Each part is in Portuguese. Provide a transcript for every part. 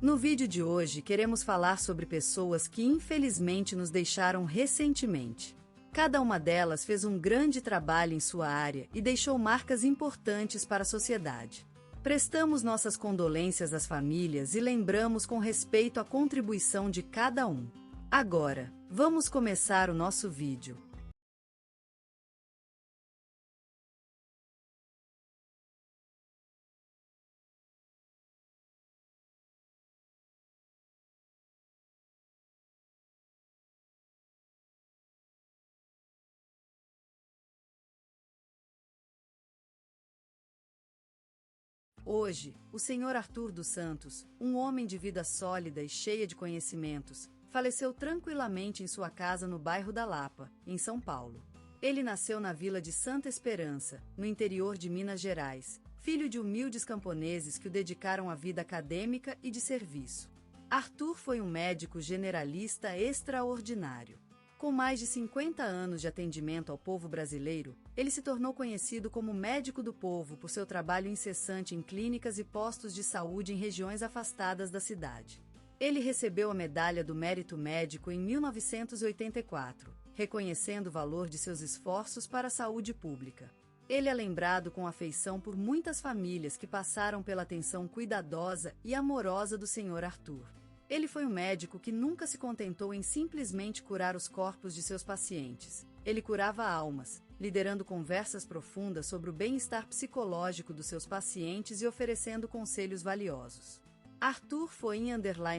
No vídeo de hoje queremos falar sobre pessoas que infelizmente nos deixaram recentemente. Cada uma delas fez um grande trabalho em sua área e deixou marcas importantes para a sociedade. Prestamos nossas condolências às famílias e lembramos com respeito a contribuição de cada um. Agora, vamos começar o nosso vídeo. Hoje, o Sr. Arthur dos Santos, um homem de vida sólida e cheia de conhecimentos, faleceu tranquilamente em sua casa no bairro da Lapa, em São Paulo. Ele nasceu na vila de Santa Esperança, no interior de Minas Gerais, filho de humildes camponeses que o dedicaram à vida acadêmica e de serviço. Arthur foi um médico generalista extraordinário. Com mais de 50 anos de atendimento ao povo brasileiro, ele se tornou conhecido como médico do povo por seu trabalho incessante em clínicas e postos de saúde em regiões afastadas da cidade. Ele recebeu a Medalha do Mérito Médico em 1984, reconhecendo o valor de seus esforços para a saúde pública. Ele é lembrado com afeição por muitas famílias que passaram pela atenção cuidadosa e amorosa do Sr. Arthur. Ele foi um médico que nunca se contentou em simplesmente curar os corpos de seus pacientes. Ele curava almas, liderando conversas profundas sobre o bem-estar psicológico dos seus pacientes e oferecendo conselhos valiosos. Arthur foi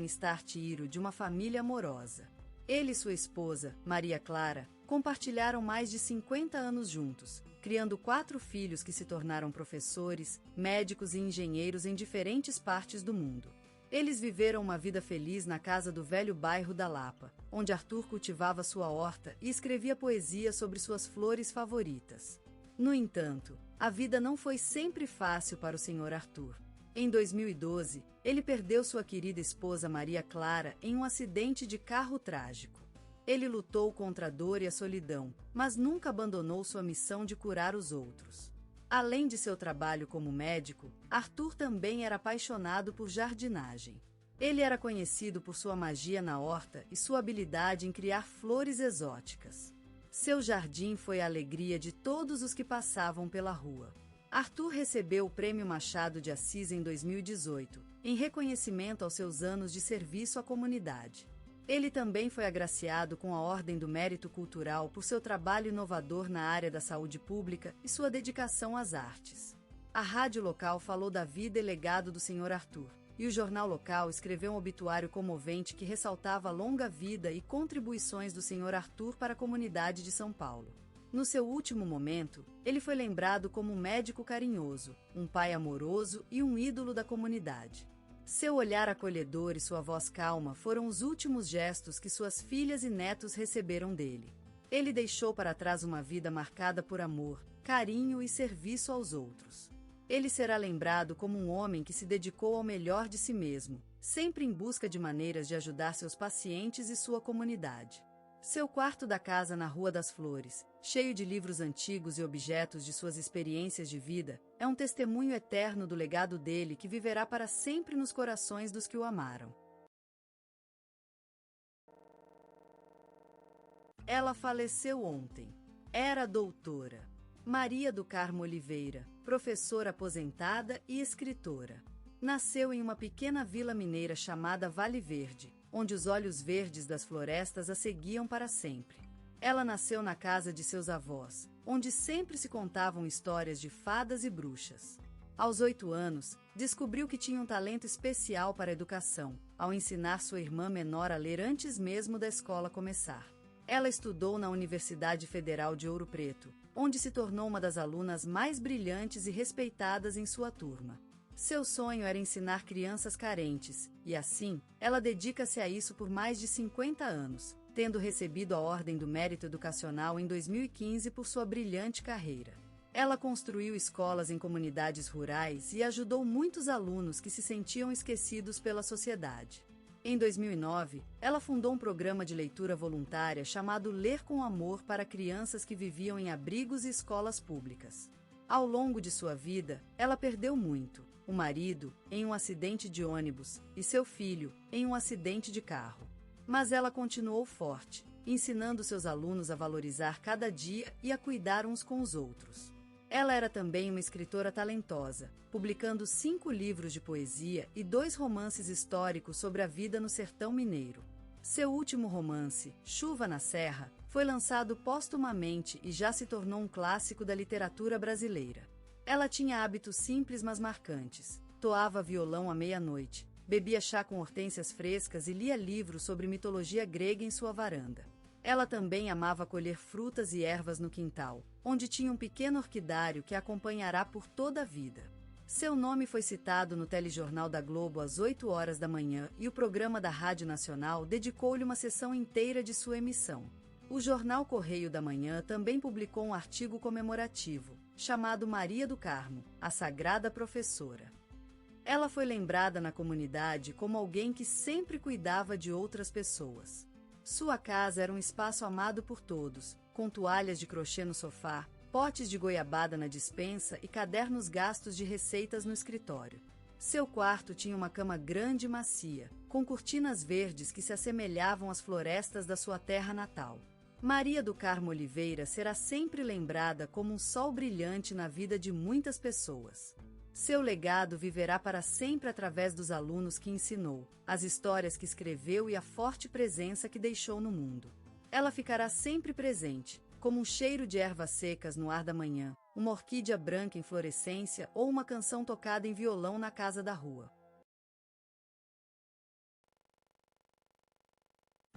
*start Iro de uma família amorosa. Ele e sua esposa, Maria Clara, compartilharam mais de 50 anos juntos, criando 4 filhos que se tornaram professores, médicos e engenheiros em diferentes partes do mundo. Eles viveram uma vida feliz na casa do velho bairro da Lapa, onde Arthur cultivava sua horta e escrevia poesia sobre suas flores favoritas. No entanto, a vida não foi sempre fácil para o Sr. Arthur. Em 2012, ele perdeu sua querida esposa Maria Clara em um acidente de carro trágico. Ele lutou contra a dor e a solidão, mas nunca abandonou sua missão de curar os outros. Além de seu trabalho como médico, Arthur também era apaixonado por jardinagem. Ele era conhecido por sua magia na horta e sua habilidade em criar flores exóticas. Seu jardim foi a alegria de todos os que passavam pela rua. Arthur recebeu o Prêmio Machado de Assis em 2018, em reconhecimento aos seus anos de serviço à comunidade. Ele também foi agraciado com a Ordem do Mérito Cultural por seu trabalho inovador na área da saúde pública e sua dedicação às artes. A rádio local falou da vida e legado do Sr. Arthur, e o jornal local escreveu um obituário comovente que ressaltava a longa vida e contribuições do Sr. Arthur para a comunidade de São Paulo. No seu último momento, ele foi lembrado como um médico carinhoso, um pai amoroso e um ídolo da comunidade. Seu olhar acolhedor e sua voz calma foram os últimos gestos que suas filhas e netos receberam dele. Ele deixou para trás uma vida marcada por amor, carinho e serviço aos outros. Ele será lembrado como um homem que se dedicou ao melhor de si mesmo, sempre em busca de maneiras de ajudar seus pacientes e sua comunidade. Seu quarto da casa na Rua das Flores, cheio de livros antigos e objetos de suas experiências de vida, é um testemunho eterno do legado dele que viverá para sempre nos corações dos que o amaram. Ela faleceu ontem. Era doutora Maria do Carmo Oliveira, professora aposentada e escritora. Nasceu em uma pequena vila mineira chamada Vale Verde, onde os olhos verdes das florestas a seguiam para sempre. Ela nasceu na casa de seus avós, onde sempre se contavam histórias de fadas e bruxas. Aos 8 anos, descobriu que tinha um talento especial para a educação, ao ensinar sua irmã menor a ler antes mesmo da escola começar. Ela estudou na Universidade Federal de Ouro Preto, onde se tornou uma das alunas mais brilhantes e respeitadas em sua turma. Seu sonho era ensinar crianças carentes, e assim, ela dedica-se a isso por mais de 50 anos, tendo recebido a Ordem do Mérito Educacional em 2015 por sua brilhante carreira. Ela construiu escolas em comunidades rurais e ajudou muitos alunos que se sentiam esquecidos pela sociedade. Em 2009, ela fundou um programa de leitura voluntária chamado Ler com Amor para crianças que viviam em abrigos e escolas públicas. Ao longo de sua vida, ela perdeu muito. o marido, em um acidente de ônibus, e seu filho, em um acidente de carro. Mas ela continuou forte, ensinando seus alunos a valorizar cada dia e a cuidar uns com os outros. Ela era também uma escritora talentosa, publicando 5 livros de poesia e 2 romances históricos sobre a vida no sertão mineiro. Seu último romance, Chuva na Serra, foi lançado póstumamente e já se tornou um clássico da literatura brasileira. Ela tinha hábitos simples mas marcantes. Toava violão à meia-noite, bebia chá com hortênsias frescas e lia livros sobre mitologia grega em sua varanda. Ela também amava colher frutas e ervas no quintal, onde tinha um pequeno orquidário que a acompanhará por toda a vida. Seu nome foi citado no telejornal da Globo às 8 horas da manhã e o programa da Rádio Nacional dedicou-lhe uma sessão inteira de sua emissão. O jornal Correio da Manhã também publicou um artigo comemorativo, chamado Maria do Carmo, a Sagrada Professora. Ela foi lembrada na comunidade como alguém que sempre cuidava de outras pessoas. Sua casa era um espaço amado por todos, com toalhas de crochê no sofá, potes de goiabada na despensa e cadernos gastos de receitas no escritório. Seu quarto tinha uma cama grande e macia, com cortinas verdes que se assemelhavam às florestas da sua terra natal. Maria do Carmo Oliveira será sempre lembrada como um sol brilhante na vida de muitas pessoas. Seu legado viverá para sempre através dos alunos que ensinou, as histórias que escreveu e a forte presença que deixou no mundo. Ela ficará sempre presente, como um cheiro de ervas secas no ar da manhã, uma orquídea branca em florescência ou uma canção tocada em violão na casa da rua.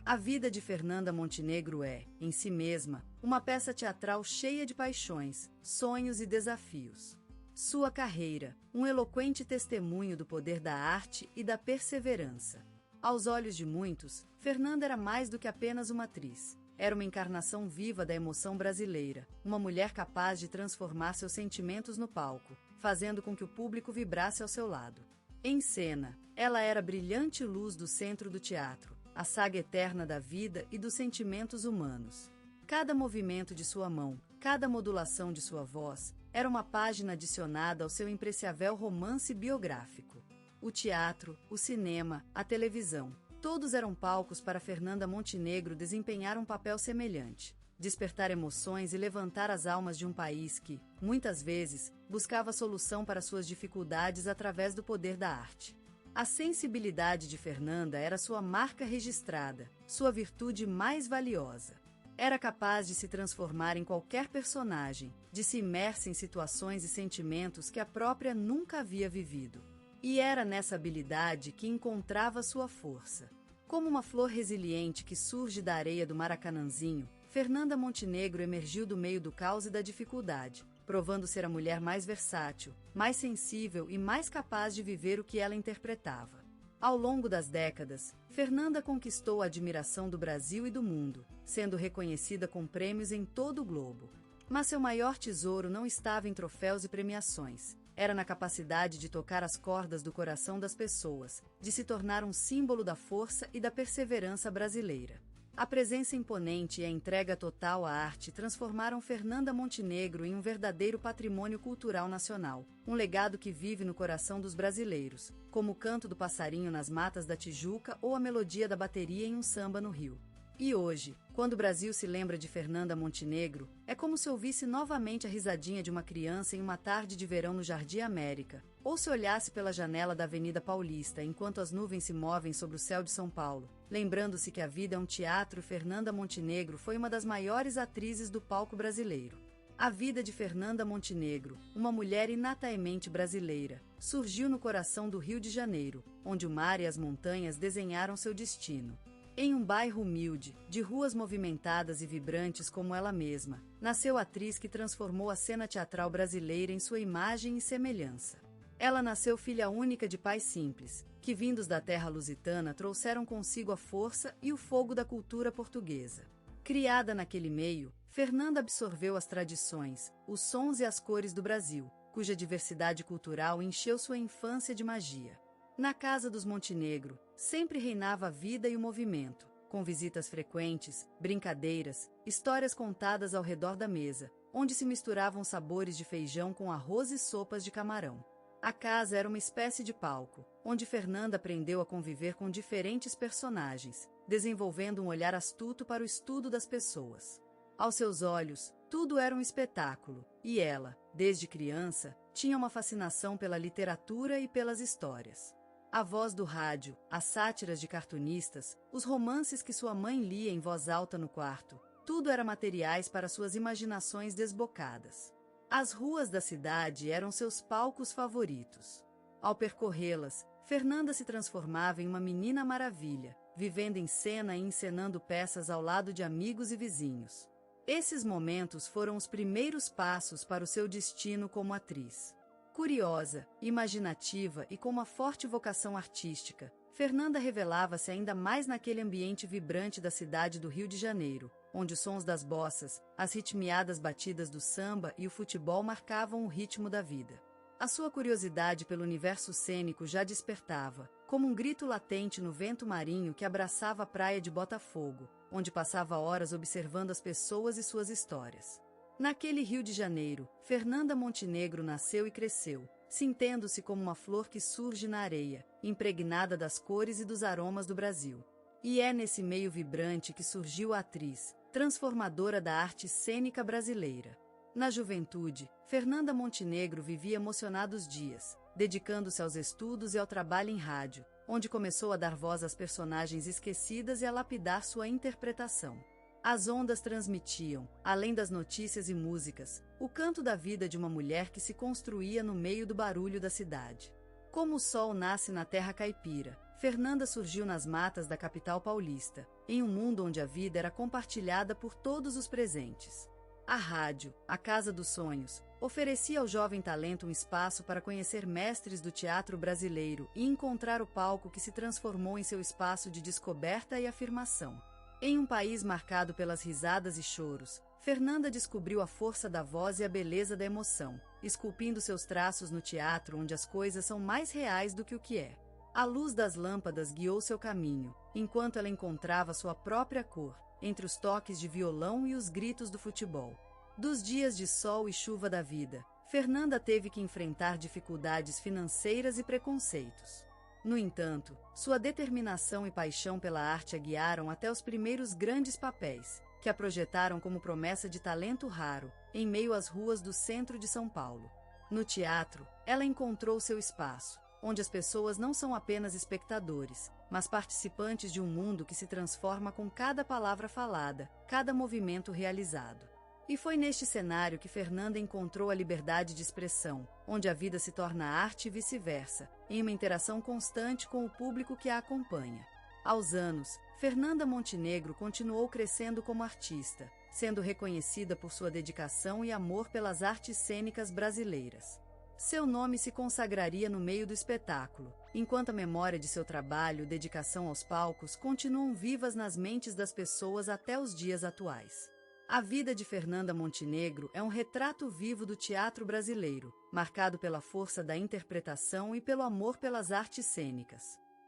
A vida de Fernanda Montenegro é, em si mesma, uma peça teatral cheia de paixões, sonhos e desafios. Sua carreira, um eloquente testemunho do poder da arte e da perseverança. Aos olhos de muitos, Fernanda era mais do que apenas uma atriz. Era uma encarnação viva da emoção brasileira, uma mulher capaz de transformar seus sentimentos no palco, fazendo com que o público vibrasse ao seu lado. Em cena, ela era a brilhante luz do centro do teatro, a saga eterna da vida e dos sentimentos humanos. Cada movimento de sua mão, cada modulação de sua voz, era uma página adicionada ao seu imprescindível romance biográfico. O teatro, o cinema, a televisão, todos eram palcos para Fernanda Montenegro desempenhar um papel semelhante, despertar emoções e levantar as almas de um país que, muitas vezes, buscava solução para suas dificuldades através do poder da arte. A sensibilidade de Fernanda era sua marca registrada, sua virtude mais valiosa. Era capaz de se transformar em qualquer personagem, de se imersa em situações e sentimentos que a própria nunca havia vivido. E era nessa habilidade que encontrava sua força. Como uma flor resiliente que surge da areia do Maracanãzinho, Fernanda Montenegro emergiu do meio do caos e da dificuldade, provando ser a mulher mais versátil, mais sensível e mais capaz de viver o que ela interpretava. Ao longo das décadas, Fernanda conquistou a admiração do Brasil e do mundo, sendo reconhecida com prêmios em todo o globo. Mas seu maior tesouro não estava em troféus e premiações. Era na capacidade de tocar as cordas do coração das pessoas, de se tornar um símbolo da força e da perseverança brasileira. A presença imponente e a entrega total à arte transformaram Fernanda Montenegro em um verdadeiro patrimônio cultural nacional, um legado que vive no coração dos brasileiros, como o canto do passarinho nas matas da Tijuca ou a melodia da bateria em um samba no Rio. E hoje, quando o Brasil se lembra de Fernanda Montenegro, é como se ouvisse novamente a risadinha de uma criança em uma tarde de verão no Jardim América, ou se olhasse pela janela da Avenida Paulista enquanto as nuvens se movem sobre o céu de São Paulo. Lembrando-se que a vida é um teatro, Fernanda Montenegro foi uma das maiores atrizes do palco brasileiro. A vida de Fernanda Montenegro, uma mulher inataemente brasileira, surgiu no coração do Rio de Janeiro, onde o mar e as montanhas desenharam seu destino. Em um bairro humilde, de ruas movimentadas e vibrantes como ela mesma, nasceu a atriz que transformou a cena teatral brasileira em sua imagem e semelhança. Ela nasceu filha única de pais simples, que vindos da terra lusitana trouxeram consigo a força e o fogo da cultura portuguesa. Criada naquele meio, Fernanda absorveu as tradições, os sons e as cores do Brasil, cuja diversidade cultural encheu sua infância de magia. Na casa dos Montenegro, sempre reinava a vida e o movimento, com visitas frequentes, brincadeiras, histórias contadas ao redor da mesa, onde se misturavam sabores de feijão com arroz e sopas de camarão. A casa era uma espécie de palco, onde Fernanda aprendeu a conviver com diferentes personagens, desenvolvendo um olhar astuto para o estudo das pessoas. Aos seus olhos, tudo era um espetáculo, e ela, desde criança, tinha uma fascinação pela literatura e pelas histórias. A voz do rádio, as sátiras de cartunistas, os romances que sua mãe lia em voz alta no quarto, tudo era materiais para suas imaginações desbocadas. As ruas da cidade eram seus palcos favoritos. Ao percorrê-las, Fernanda se transformava em uma menina maravilha, vivendo em cena e encenando peças ao lado de amigos e vizinhos. Esses momentos foram os primeiros passos para o seu destino como atriz. Curiosa, imaginativa e com uma forte vocação artística, Fernanda revelava-se ainda mais naquele ambiente vibrante da cidade do Rio de Janeiro, onde os sons das bossas, as ritmiadas batidas do samba e o futebol marcavam o ritmo da vida. A sua curiosidade pelo universo cênico já despertava, como um grito latente no vento marinho que abraçava a praia de Botafogo, onde passava horas observando as pessoas e suas histórias. Naquele Rio de Janeiro, Fernanda Montenegro nasceu e cresceu, sentindo-se como uma flor que surge na areia, impregnada das cores e dos aromas do Brasil. E é nesse meio vibrante que surgiu a atriz, transformadora da arte cênica brasileira. Na juventude, Fernanda Montenegro vivia emocionados dias, dedicando-se aos estudos e ao trabalho em rádio, onde começou a dar voz às personagens esquecidas e a lapidar sua interpretação. As ondas transmitiam, além das notícias e músicas, o canto da vida de uma mulher que se construía no meio do barulho da cidade. Como o sol nasce na terra caipira, Fernanda surgiu nas matas da capital paulista, em um mundo onde a vida era compartilhada por todos os presentes. A rádio, a Casa dos Sonhos, oferecia ao jovem talento um espaço para conhecer mestres do teatro brasileiro e encontrar o palco que se transformou em seu espaço de descoberta e afirmação. Em um país marcado pelas risadas e choros, Fernanda descobriu a força da voz e a beleza da emoção, esculpindo seus traços no teatro onde as coisas são mais reais do que o que é. A luz das lâmpadas guiou seu caminho, enquanto ela encontrava sua própria cor, entre os toques de violão e os gritos do futebol. Dos dias de sol e chuva da vida, Fernanda teve que enfrentar dificuldades financeiras e preconceitos. No entanto, sua determinação e paixão pela arte a guiaram até os primeiros grandes papéis, que a projetaram como promessa de talento raro, em meio às ruas do centro de São Paulo. No teatro, ela encontrou seu espaço, onde as pessoas não são apenas espectadores, mas participantes de um mundo que se transforma com cada palavra falada, cada movimento realizado. E foi neste cenário que Fernanda encontrou a liberdade de expressão, onde a vida se torna arte e vice-versa, em uma interação constante com o público que a acompanha. Aos anos, Fernanda Montenegro continuou crescendo como artista, sendo reconhecida por sua dedicação e amor pelas artes cênicas brasileiras. Seu nome se consagraria no meio do espetáculo, enquanto a memória de seu trabalho e dedicação aos palcos continuam vivas nas mentes das pessoas até os dias atuais. A vida de Fernanda Montenegro é um retrato vivo do teatro brasileiro, marcado pela força da interpretação e pelo amor pelas artes cênicas.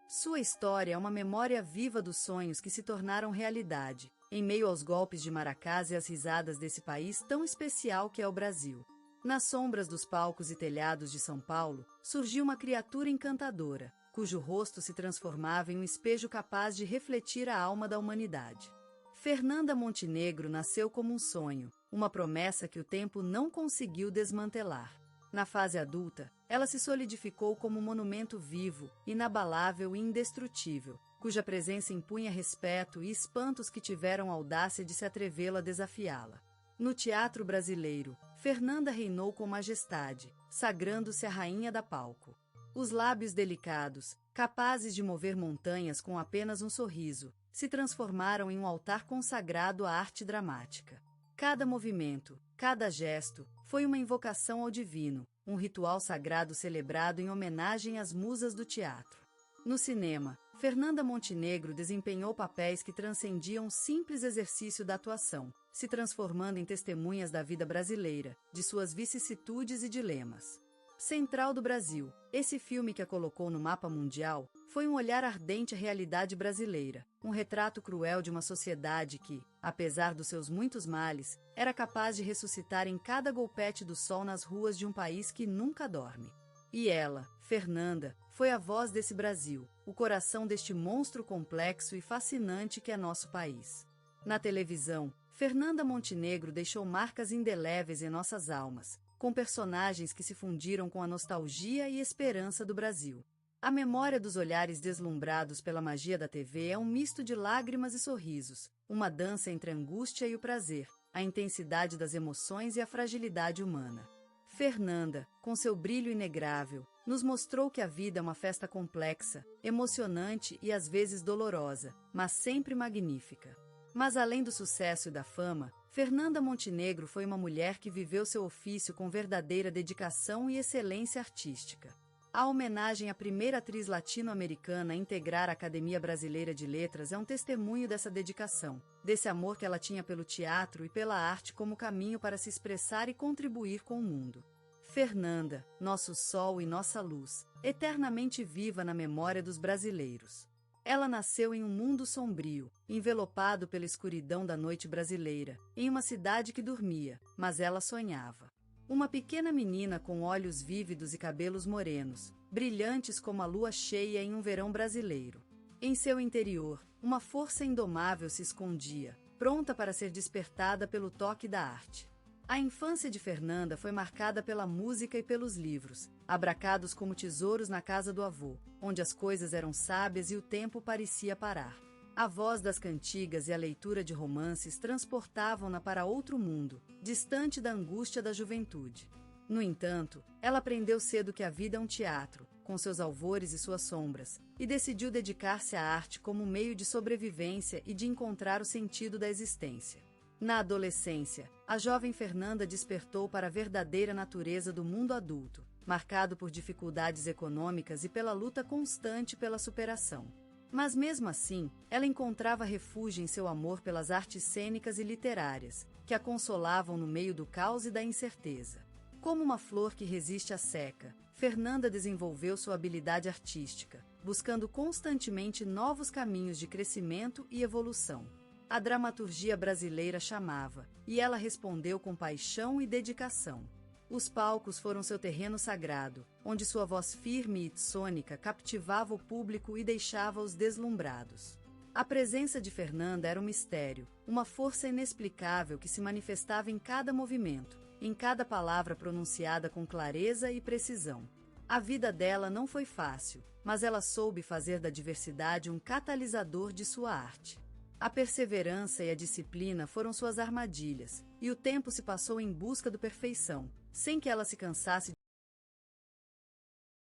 Sua história é uma memória viva dos sonhos que se tornaram realidade, em meio aos golpes de Maracás e às risadas desse país tão especial que é o Brasil. Nas sombras dos palcos e telhados de São Paulo, surgiu uma criatura encantadora, cujo rosto se transformava em um espelho capaz de refletir a alma da humanidade. Fernanda Montenegro nasceu como um sonho, uma promessa que o tempo não conseguiu desmantelar. Na fase adulta, ela se solidificou como um monumento vivo, inabalável e indestrutível, cuja presença impunha respeito e espantos que tiveram a audácia de se atrevê-la a desafiá-la. No teatro brasileiro, Fernanda reinou com majestade, sagrando-se a rainha da palco. Os lábios delicados, capazes de mover montanhas com apenas um sorriso, se transformaram em um altar consagrado à arte dramática. Cada movimento, cada gesto, foi uma invocação ao divino, um ritual sagrado celebrado em homenagem às musas do teatro. No cinema, Fernanda Montenegro desempenhou papéis que transcendiam o simples exercício da atuação, se transformando em testemunhas da vida brasileira, de suas vicissitudes e dilemas. Central do Brasil, esse filme que a colocou no mapa mundial, foi um olhar ardente à realidade brasileira, um retrato cruel de uma sociedade que, apesar dos seus muitos males, era capaz de ressuscitar em cada golpete do sol nas ruas de um país que nunca dorme. E ela, Fernanda, foi a voz desse Brasil, o coração deste monstro complexo e fascinante que é nosso país. Na televisão, Fernanda Montenegro deixou marcas indeléveis em nossas almas, com personagens que se fundiram com a nostalgia e esperança do Brasil. A memória dos olhares deslumbrados pela magia da TV é um misto de lágrimas e sorrisos, uma dança entre a angústia e o prazer, a intensidade das emoções e a fragilidade humana. Fernanda, com seu brilho inegável, nos mostrou que a vida é uma festa complexa, emocionante e às vezes dolorosa, mas sempre magnífica. Mas além do sucesso e da fama, Fernanda Montenegro foi uma mulher que viveu seu ofício com verdadeira dedicação e excelência artística. A homenagem à primeira atriz latino-americana a integrar a Academia Brasileira de Letras é um testemunho dessa dedicação, desse amor que ela tinha pelo teatro e pela arte como caminho para se expressar e contribuir com o mundo. Fernanda, nosso sol e nossa luz, eternamente viva na memória dos brasileiros. Ela nasceu em um mundo sombrio, envelopado pela escuridão da noite brasileira, em uma cidade que dormia, mas ela sonhava. Uma pequena menina com olhos vívidos e cabelos morenos, brilhantes como a lua cheia em um verão brasileiro. Em seu interior, uma força indomável se escondia, pronta para ser despertada pelo toque da arte. A infância de Fernanda foi marcada pela música e pelos livros, abracados como tesouros na casa do avô, onde as coisas eram sábias e o tempo parecia parar. A voz das cantigas e a leitura de romances transportavam-na para outro mundo, distante da angústia da juventude. No entanto, ela aprendeu cedo que a vida é um teatro, com seus alvores e suas sombras, e decidiu dedicar-se à arte como meio de sobrevivência e de encontrar o sentido da existência. Na adolescência, a jovem Fernanda despertou para a verdadeira natureza do mundo adulto, marcado por dificuldades econômicas e pela luta constante pela superação. Mas mesmo assim, ela encontrava refúgio em seu amor pelas artes cênicas e literárias, que a consolavam no meio do caos e da incerteza. Como uma flor que resiste à seca, Fernanda desenvolveu sua habilidade artística, buscando constantemente novos caminhos de crescimento e evolução. A dramaturgia brasileira chamava, e ela respondeu com paixão e dedicação. Os palcos foram seu terreno sagrado, onde sua voz firme e sônica captivava o público e deixava-os deslumbrados. A presença de Fernanda era um mistério, uma força inexplicável que se manifestava em cada movimento, em cada palavra pronunciada com clareza e precisão. A vida dela não foi fácil, mas ela soube fazer da diversidade um catalisador de sua arte. A perseverança e a disciplina foram suas armadilhas, e o tempo se passou em busca da perfeição, sem que ela se cansasse